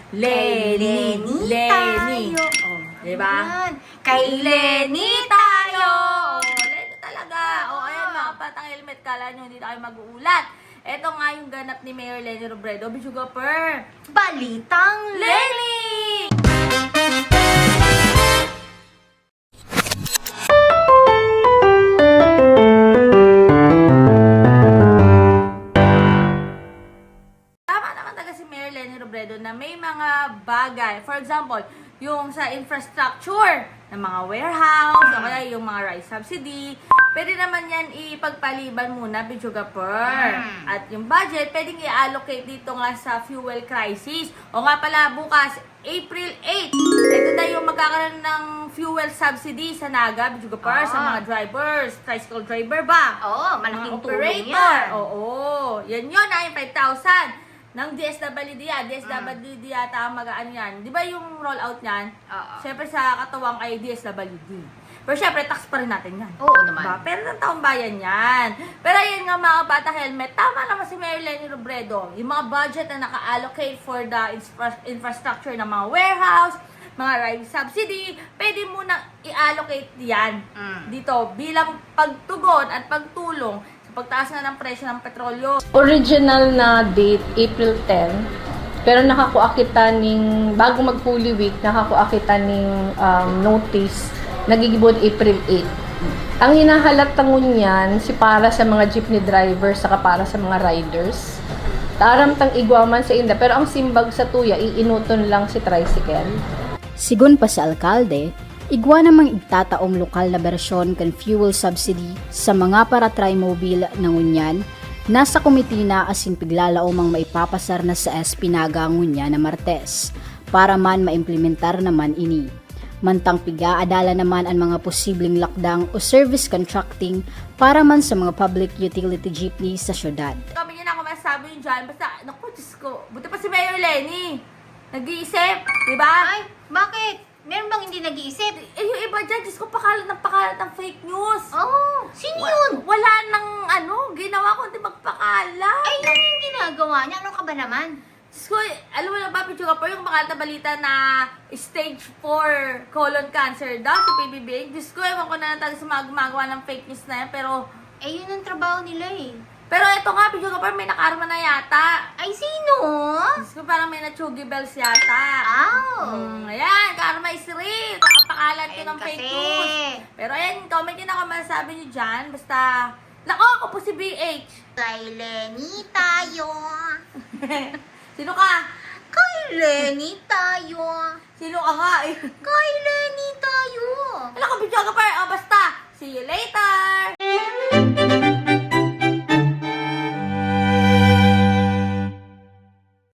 Lenny. Lenny. tayo. Oh, diba? Ayan. Kay Lenny tayo. Lenny talaga. O, ayan mga patang helmet. Kala nyo hindi na kayo mag-uulat. Ito nga yung ganap ni Mayor Lenny Robredo. Bichuga per. Balitang Lenny! Tama naman talaga si Mayor Lenny Robredo na may mga bagay. For example, yung sa infrastructure ng mga warehouse, o kaya yung mga rice subsidy, pwede naman yan ipagpaliban muna, Bichuga Per. At yung budget, pwedeng i-allocate dito nga sa fuel crisis. O nga pala, bukas, April 8, ito na yung magkakaroon ng fuel subsidy sa Naga, Bichuga Per, sa mga drivers, tricycle driver ba? Oo, Mga malaking tulong operator. yan. Oo. Yan yun, yung 5,000 ng DSWD. DSWD yata ang magaan yan. Di ba yung rollout niyan? Oo. Siyempre sa katawang ay DSWD. Pero siyempre, tax pa rin natin yan. Oo naman. Diba? Pero ng taong bayan yan. Pero yan nga mga bata helmet, tama naman si Mayor Lenny Robredo. Yung mga budget na naka-allocate for the infrastructure ng mga warehouse, mga rice subsidy, pwede mo na i-allocate yan dito bilang pagtugon at pagtulong sa pagtaas nga ng presyo ng petrolyo. Original na date, April 10. Pero nakakuha kita ning, bago mag Holy Week, nakakuha kita ning notice, nagigibon April 8. Ang hinahalatang niyan, si para sa mga jeepney drivers, saka para sa mga riders. Taram tang igwaman sa inda, pero ang simbag sa tuya, iinuton lang si tricycle. Sigun pa sa alkalde, igwa namang igtataong lokal na bersyon kan fuel subsidy sa mga para trimobile ng Unyan, nasa komite na asin piglalaomang maipapasar na sa SP Naga ang Unyan na Martes, para man maimplementar naman ini. Mantang piga-adala naman ang mga posibleng lockdown o service contracting para man sa mga public utility jeepney sa syudad. Kami niya na ako masasabi yun dyan. Basta, naku, Diyos ko. Buti pa si Mayor Lenny. Nag-iisip, di ba? Ay, bakit? Meron bang hindi nag-iisip? Eh, yung iba dyan, Diyos ko, pakalat ng fake news. Oh, sino yun? Wala nang, ginawa kundi magpakalat. Ay, yun yung ginagawa niya. Ano ka ba naman? Diyos ko, alam mo na ba, Pichuga, po yung makalat na balita na stage 4 colon cancer daw sa PBB. Diyos ko, ewan ko na lang talaga sa mga gumagawa ng fake news na yan, pero... Eh, yun ang trabaho nila eh. Pero ito nga, Pichuga, po, may nakarma na yata. Ay, sino? Diyos ko, parang may na-chuggy bells yata. Ayan, karma is real. Kakapakalat ko Ayun ng fake kasi. news. Pero ayan, comment nyo na kung masasabi nyo dyan. Basta, nako, ako po si BH. Kay Lenny tayo. Sino ka? Kay Lenny tayo. Sino ka nga eh? Kay Lenny tayo. Alam ko, video ka pa. O, basta, see you later.